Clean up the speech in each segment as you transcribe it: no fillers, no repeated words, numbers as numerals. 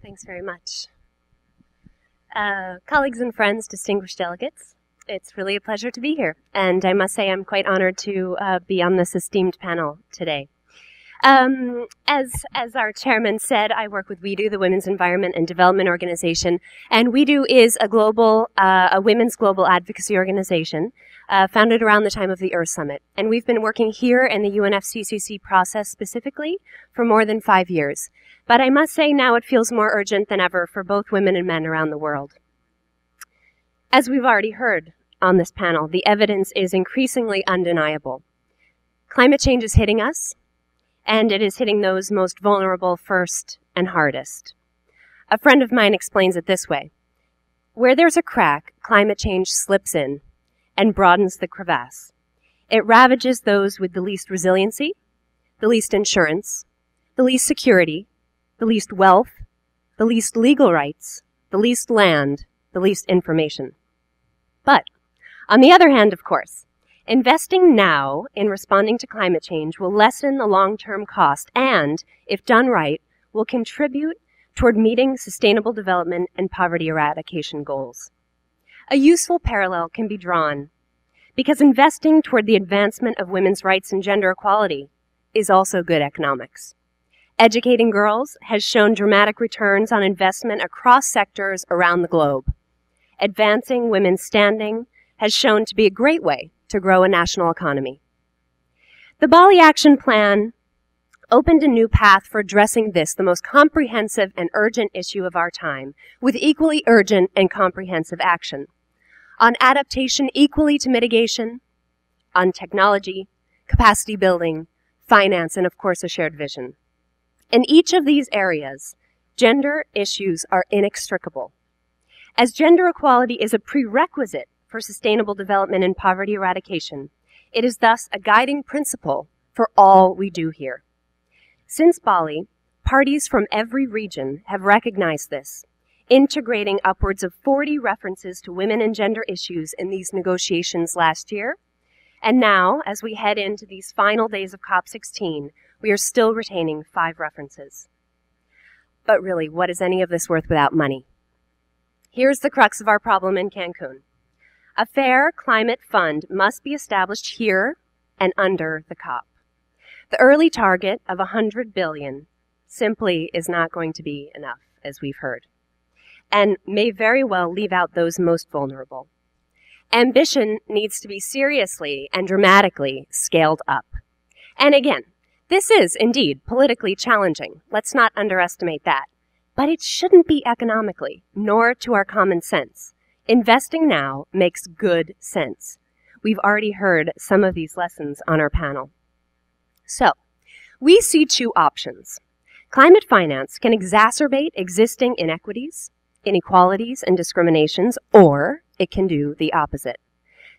Thanks very much. Colleagues and friends, distinguished delegates, it's really a pleasure to be here, and I must say I'm quite honored to be on this esteemed panel today. As our chairman said, I work with WEDO, the Women's Environment and Development Organization, and WEDO is a women's global advocacy organization founded around the time of the Earth Summit. And we've been working here in the UNFCCC process specifically for more than 5 years. But I must say now it feels more urgent than ever for both women and men around the world. As we've already heard on this panel, the evidence is increasingly undeniable. Climate change is hitting us, and it is hitting those most vulnerable first and hardest. A friend of mine explains it this way: where there's a crack, climate change slips in and broadens the crevasse. It ravages those with the least resiliency, the least insurance, the least security, the least wealth, the least legal rights, the least land, the least information. But, on the other hand, of course, investing now in responding to climate change will lessen the long-term cost and, if done right, will contribute toward meeting sustainable development and poverty eradication goals. A useful parallel can be drawn because investing toward the advancement of women's rights and gender equality is also good economics. Educating girls has shown dramatic returns on investment across sectors around the globe. Advancing women's standing has shown to be a great way to grow a national economy. The Bali Action Plan opened a new path for addressing this, the most comprehensive and urgent issue of our time, with equally urgent and comprehensive action. On adaptation equally to mitigation, on technology, capacity building, finance, and of course a shared vision. In each of these areas, gender issues are inextricable. As gender equality is a prerequisite for sustainable development and poverty eradication, it is thus a guiding principle for all we do here. Since Bali, parties from every region have recognized this, integrating upwards of 40 references to women and gender issues in these negotiations last year. And now, as we head into these final days of COP16, we are still retaining 5 references. But really, what is any of this worth without money? Here's the crux of our problem in Cancun. A fair climate fund must be established here and under the COP. The early target of $100 billion simply is not going to be enough, as we've heard, and may very well leave out those most vulnerable. Ambition needs to be seriously and dramatically scaled up. And again, this is indeed politically challenging. Let's not underestimate that. But it shouldn't be economically, nor to our common sense. Investing now makes good sense. We've already heard some of these lessons on our panel. So, we see 2 options. Climate finance can exacerbate existing inequities, inequalities, and discriminations, or it can do the opposite.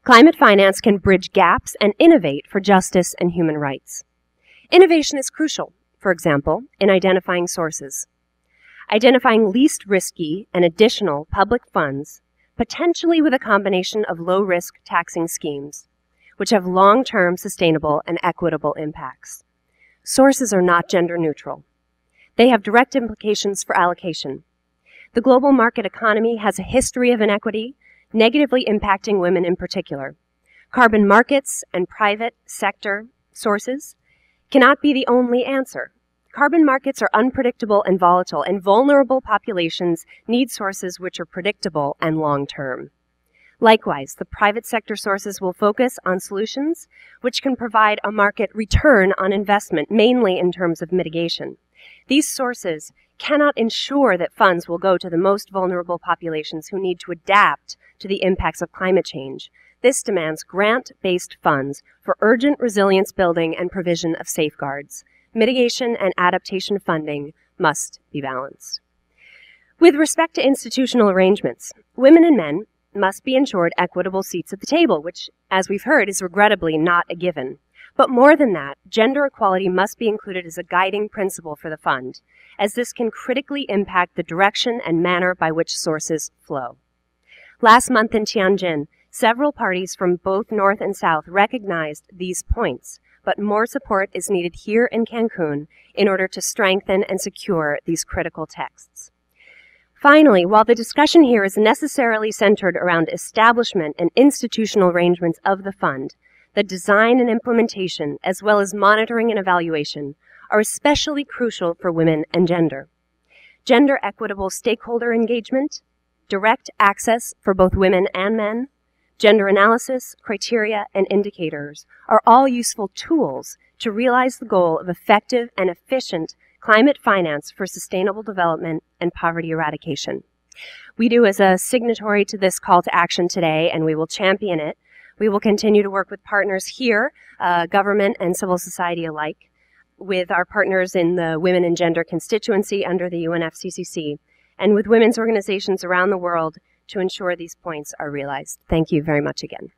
Climate finance can bridge gaps and innovate for justice and human rights. Innovation is crucial, for example, in identifying sources. Identifying least risky and additional public funds, potentially with a combination of low-risk taxing schemes, which have long-term sustainable and equitable impacts. Sources are not gender neutral. They have direct implications for allocation. The global market economy has a history of inequity, negatively impacting women in particular. Carbon markets and private sector sources cannot be the only answer. Carbon markets are unpredictable and volatile, and vulnerable populations need sources which are predictable and long-term. Likewise, the private sector sources will focus on solutions which can provide a market return on investment, mainly in terms of mitigation. These sources cannot ensure that funds will go to the most vulnerable populations who need to adapt to the impacts of climate change. This demands grant-based funds for urgent resilience building and provision of safeguards. Mitigation and adaptation funding must be balanced. With respect to institutional arrangements, women and men must be ensured equitable seats at the table, which, as we've heard, is regrettably not a given. But more than that, gender equality must be included as a guiding principle for the fund, as this can critically impact the direction and manner by which sources flow. Last month in Tianjin, several parties from both North and South recognized these points, but more support is needed here in Cancun in order to strengthen and secure these critical texts. Finally, while the discussion here is necessarily centered around establishment and institutional arrangements of the fund, the design and implementation, as well as monitoring and evaluation, are especially crucial for women and gender. Gender equitable stakeholder engagement, direct access for both women and men, gender analysis, criteria, and indicators are all useful tools to realize the goal of effective and efficient climate finance for sustainable development and poverty eradication. WEDO is a signatory to this call to action today, and we will champion it. We will continue to work with partners here, government and civil society alike, with our partners in the Women and Gender constituency under the UNFCCC, and with women's organizations around the world to ensure these points are realized. Thank you very much again.